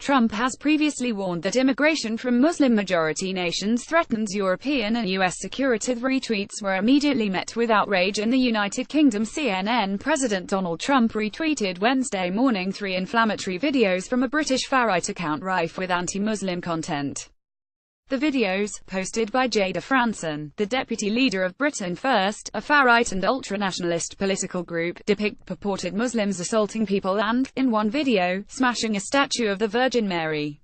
Trump has previously warned that immigration from Muslim-majority nations threatens European and U.S. security. The retweets were immediately met with outrage in the United Kingdom. CNN President Donald Trump retweeted Wednesday morning 3 inflammatory videos from a British far-right account rife with anti-Muslim content. The videos, posted by Jada Franson, the deputy leader of Britain First, a far-right and ultra-nationalist political group, depict purported Muslims assaulting people and, in one video, smashing a statue of the Virgin Mary.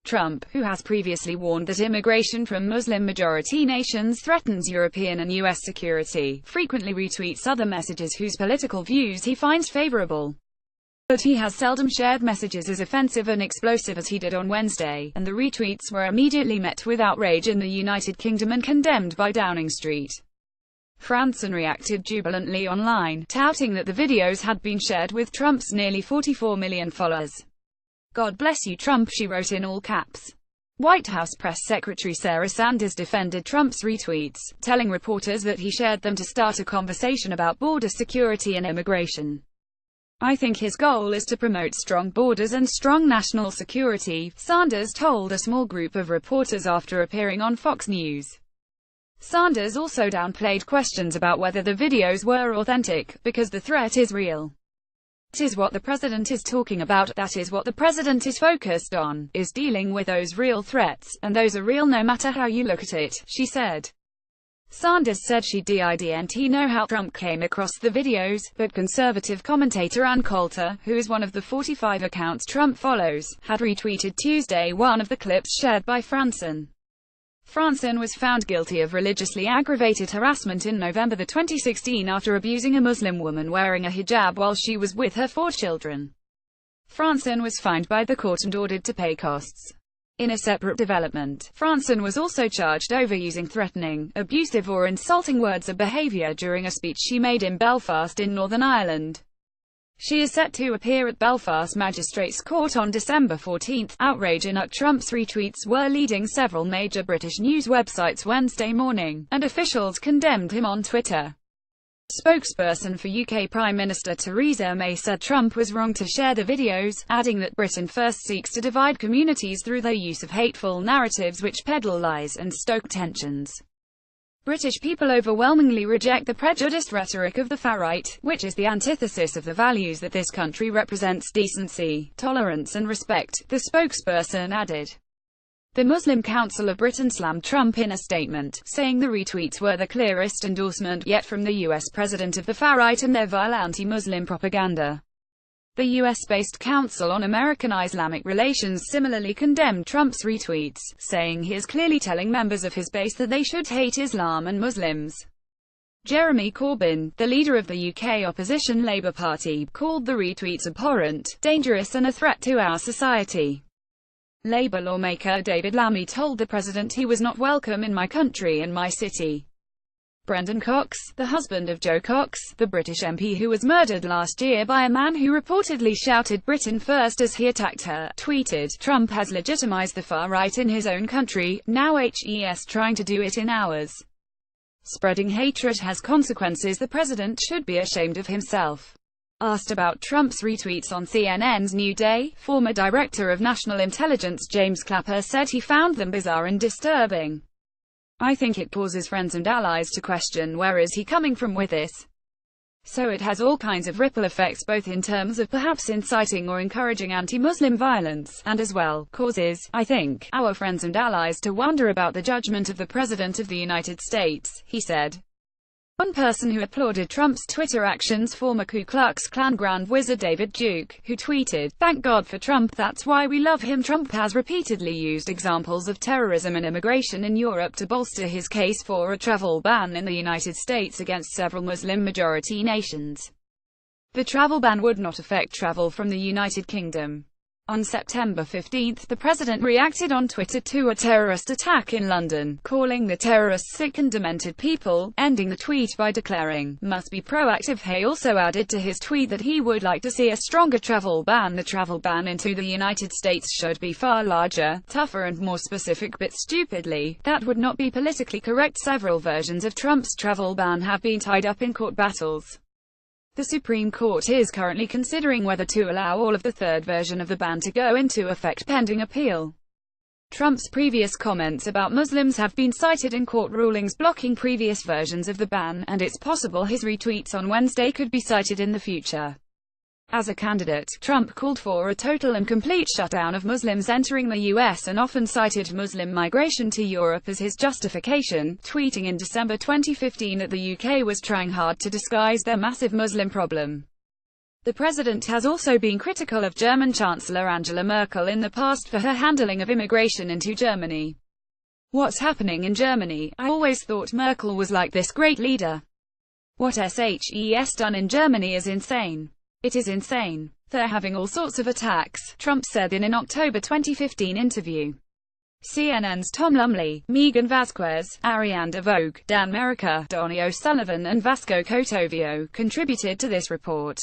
Trump, who has previously warned that immigration from Muslim-majority nations threatens European and U.S. security, frequently retweets other messages whose political views he finds favorable. But he has seldom shared messages as offensive and explosive as he did on Wednesday, and the retweets were immediately met with outrage in the United Kingdom and condemned by Downing Street. Franson reacted jubilantly online, touting that the videos had been shared with Trump's nearly 44 million followers. "God bless you, Trump," she wrote in all caps. White House Press Secretary Sarah Sanders defended Trump's retweets, telling reporters that he shared them to start a conversation about border security and immigration. "I think his goal is to promote strong borders and strong national security," Sanders told a small group of reporters after appearing on Fox News. Sanders also downplayed questions about whether the videos were authentic, because the threat is real. "That is what the president is talking about, that is what the president is focused on, is dealing with those real threats, and those are real no matter how you look at it," she said. Sanders said she didn't know how Trump came across the videos, but conservative commentator Ann Coulter, who is one of the 45 accounts Trump follows, had retweeted Tuesday one of the clips shared by Franson. Franson was found guilty of religiously aggravated harassment in November 2016 after abusing a Muslim woman wearing a hijab while she was with her 4 children. Franson was fined by the court and ordered to pay costs. In a separate development, Franson was also charged over using threatening, abusive or insulting words or behavior during a speech she made in Belfast in Northern Ireland. She is set to appear at Belfast Magistrates Court on December 14. Outrage and Trump's retweets were leading several major British news websites Wednesday morning, and officials condemned him on Twitter. Spokesperson for UK Prime Minister Theresa May said Trump was wrong to share the videos, adding that Britain First seeks to divide communities through their use of hateful narratives which peddle lies and stoke tensions. British people overwhelmingly reject the prejudiced rhetoric of the far-right, which is the antithesis of the values that this country represents: decency, tolerance and respect, the spokesperson added. The Muslim Council of Britain slammed Trump in a statement, saying the retweets were the clearest endorsement yet from the US president of the far-right and their vile anti-Muslim propaganda. The US-based Council on American Islamic Relations similarly condemned Trump's retweets, saying he is clearly telling members of his base that they should hate Islam and Muslims. Jeremy Corbyn, the leader of the UK opposition Labour Party, called the retweets abhorrent, dangerous and a threat to our society. Labour lawmaker David Lammy told the president he was not welcome in my country and my city. Brendan Cox, the husband of Jo Cox, the British MP who was murdered last year by a man who reportedly shouted Britain First as he attacked her, tweeted, "Trump has legitimised the far right in his own country, now he's trying to do it in ours. Spreading hatred has consequences. The president should be ashamed of himself." Asked about Trump's retweets on CNN's New Day, former Director of National Intelligence James Clapper said he found them bizarre and disturbing. "I think it causes friends and allies to question where is he coming from with this. So it has all kinds of ripple effects, both in terms of perhaps inciting or encouraging anti-Muslim violence, and as well, causes, I think, our friends and allies to wonder about the judgment of the President of the United States," he said. One person who applauded Trump's Twitter actions, former Ku Klux Klan Grand Wizard David Duke, who tweeted, "Thank God for Trump, that's why we love him." Trump has repeatedly used examples of terrorism and immigration in Europe to bolster his case for a travel ban in the United States against several Muslim-majority nations. The travel ban would not affect travel from the United Kingdom. On September 15, the president reacted on Twitter to a terrorist attack in London, calling the terrorists sick and demented people, ending the tweet by declaring, "Must be proactive." He also added to his tweet that he would like to see a stronger travel ban. The travel ban into the United States should be far larger, tougher and more specific, but stupidly, that would not be politically correct. Several versions of Trump's travel ban have been tied up in court battles. The Supreme Court is currently considering whether to allow all of the third version of the ban to go into effect pending appeal. Trump's previous comments about Muslims have been cited in court rulings blocking previous versions of the ban, and it's possible his retweets on Wednesday could be cited in the future. As a candidate, Trump called for a total and complete shutdown of Muslims entering the U.S. and often cited Muslim migration to Europe as his justification, tweeting in December 2015 that the UK was trying hard to disguise their massive Muslim problem. The president has also been critical of German Chancellor Angela Merkel in the past for her handling of immigration into Germany. "What's happening in Germany? I always thought Merkel was like this great leader. What she's done in Germany is insane. It is insane. They're having all sorts of attacks," Trump said in an October 2015 interview. CNN's Tom Lumley, Megan Vasquez, Ariane DeVogue, Dan Merica, Donnie O'Sullivan and Vasco Cotovio contributed to this report.